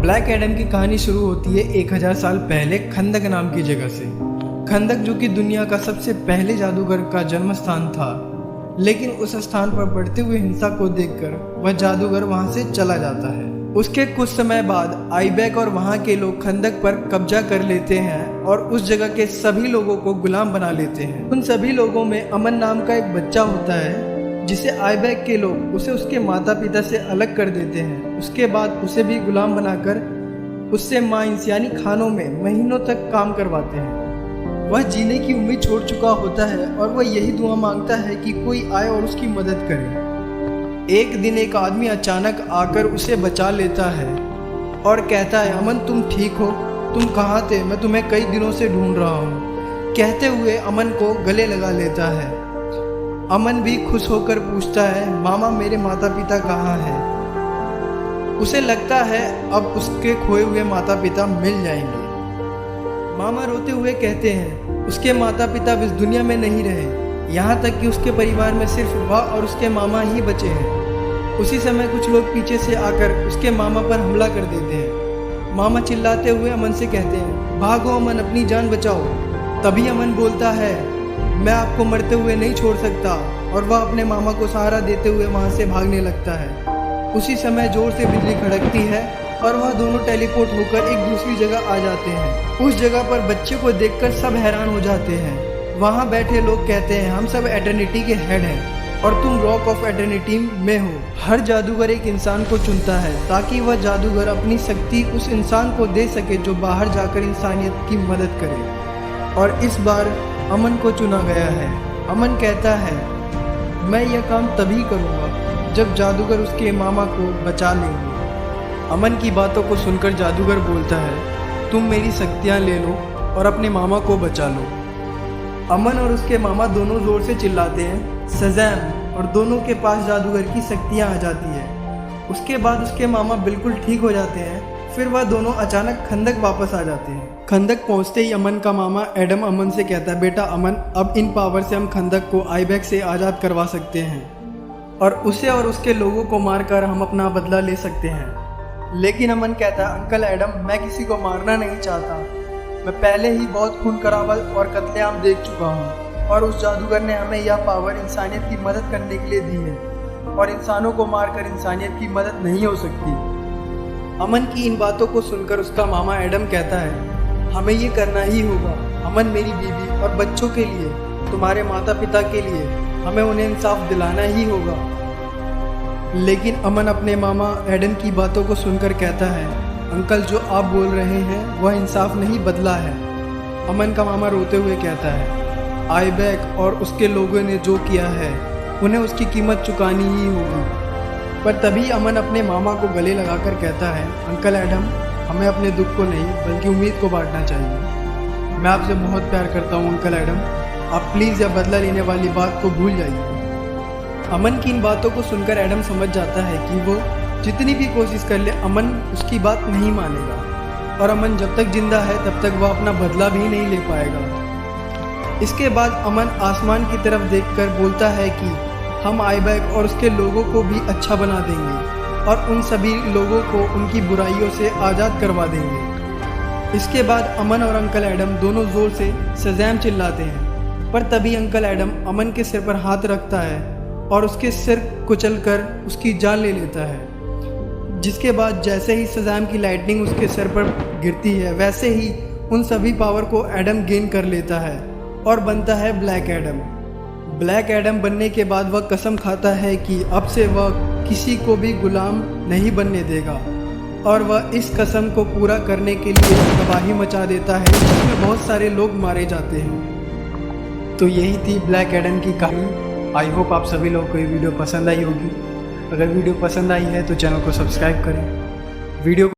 Black Adam की कहानी शुरू होती है 1000 साल पहले खंदक नाम की जगह से। खंदक जो कि दुनिया का सबसे पहले जादूगर का जन्म स्थान था, लेकिन उस स्थान पर बढ़ते हुए हिंसा को देखकर वह जादूगर वहां से चला जाता है। उसके कुछ समय बाद आइबैक और वहां के लोग खंदक पर कब्जा कर लेते हैं और उस जगह के सभी लोगों को गुलाम बना लेते हैं। उन सभी लोगों में अमन नाम का एक बच्चा होता है, जिसे आइबैक के लोग उसे उसके माता पिता से अलग कर देते हैं। उसके बाद उसे भी गुलाम बनाकर उससे माइंस यानी खानों में महीनों तक काम करवाते हैं। वह जीने की उम्मीद छोड़ चुका होता है और वह यही दुआ मांगता है कि कोई आए और उसकी मदद करे। एक दिन एक आदमी अचानक आकर उसे बचा लेता है और कहता है, अमन तुम ठीक हो? तुम कहाँ थे? मैं तुम्हें कई दिनों से ढूंढ रहा हूँ। कहते हुए अमन को गले लगा लेता है। अमन भी खुश होकर पूछता है, मामा मेरे माता पिता कहाँ हैं? उसे लगता है अब उसके खोए हुए माता पिता मिल जाएंगे। मामा रोते हुए कहते हैं उसके माता पिता इस दुनिया में नहीं रहे, यहाँ तक कि उसके परिवार में सिर्फ वह और उसके मामा ही बचे हैं। उसी समय कुछ लोग पीछे से आकर उसके मामा पर हमला कर देते हैं। मामा चिल्लाते हुए अमन से कहते हैं, भागो अमन, अपनी जान बचाओ। तभी अमन बोलता है, मैं आपको मरते हुए नहीं छोड़ सकता, और वह अपने मामा को सहारा देते हुए वहां से भागने लगता है। उसी समय जोर से बिजली खड़कती है और वह दोनों टेलीपोर्ट होकर एक दूसरी जगह आ जाते हैं। उस जगह पर बच्चे को देखकर सब हैरान हो जाते हैं। वहां बैठे लोग कहते हैं, हम सब एटर्निटी के हेड हैं और तुम रॉक ऑफ एटर्निटी में हो। हर जादूगर एक इंसान को चुनता है ताकि वह जादूगर अपनी शक्ति उस इंसान को दे सके जो बाहर जाकर इंसानियत की मदद करे, और इस बार अमन को चुना गया है। अमन कहता है, मैं यह काम तभी करूँगा जब जादूगर उसके मामा को बचा लेंगे। अमन की बातों को सुनकर जादूगर बोलता है, तुम मेरी शक्तियाँ ले लो और अपने मामा को बचा लो। अमन और उसके मामा दोनों जोर से चिल्लाते हैं, शज़ैम, और दोनों के पास जादूगर की शक्तियाँ आ जाती है। उसके बाद उसके मामा बिल्कुल ठीक हो जाते हैं। फिर वह दोनों अचानक खंदक वापस आ जाते हैं। खंदक पहुंचते ही अमन का मामा एडम अमन से कहता है, बेटा अमन, अब इन पावर से हम खंदक को आइबैक से आज़ाद करवा सकते हैं और उसे और उसके लोगों को मारकर हम अपना बदला ले सकते हैं। लेकिन अमन कहता है, अंकल एडम, मैं किसी को मारना नहीं चाहता। मैं पहले ही बहुत खून खराबा और कत्लेआम देख चुका हूँ, और उस जादूगर ने हमें यह पावर इंसानियत की मदद करने के लिए दी है, और इंसानों को मारकर इंसानियत की मदद नहीं हो सकती। अमन की इन बातों को सुनकर उसका मामा एडम कहता है, हमें ये करना ही होगा। अमन, मेरी बीवी और बच्चों के लिए, तुम्हारे माता पिता के लिए, हमें उन्हें इंसाफ दिलाना ही होगा। लेकिन अमन अपने मामा एडम की बातों को सुनकर कहता है, अंकल जो आप बोल रहे हैं वह इंसाफ नहीं, बदला है। अमन का मामा रोते हुए कहता है, आइबैक और उसके लोगों ने जो किया है उन्हें उसकी कीमत चुकानी ही होगी। पर तभी अमन अपने मामा को गले लगाकर कहता है, अंकल एडम, हमें अपने दुख को नहीं बल्कि उम्मीद को बांटना चाहिए। मैं आपसे बहुत प्यार करता हूँ अंकल एडम, आप प्लीज़ यह बदला लेने वाली बात को भूल जाइए। अमन की इन बातों को सुनकर एडम समझ जाता है कि वो जितनी भी कोशिश कर ले अमन उसकी बात नहीं मानेगा, और अमन जब तक जिंदा है तब तक वह अपना बदला भी नहीं ले पाएगा। इसके बाद अमन आसमान की तरफ देखकर बोलता है कि हम आइबैक और उसके लोगों को भी अच्छा बना देंगे और उन सभी लोगों को उनकी बुराइयों से आज़ाद करवा देंगे। इसके बाद अमन और अंकल एडम दोनों ज़ोर से शज़ैम चिल्लाते हैं, पर तभी अंकल एडम अमन के सिर पर हाथ रखता है और उसके सिर कुचलकर उसकी जान ले लेता है। जिसके बाद जैसे ही शज़ैम की लाइटनिंग उसके सिर पर गिरती है, वैसे ही उन सभी पावर को एडम गेन कर लेता है और बनता है ब्लैक एडम। ब्लैक एडम बनने के बाद वह कसम खाता है कि अब से वह किसी को भी गुलाम नहीं बनने देगा, और वह इस कसम को पूरा करने के लिए तबाही मचा देता है, जिसमें बहुत सारे लोग मारे जाते हैं। तो यही थी ब्लैक एडम की कहानी। आई होप आप सभी लोगों को ये वीडियो पसंद आई होगी। अगर वीडियो पसंद आई है तो चैनल को सब्सक्राइब करें। वीडियो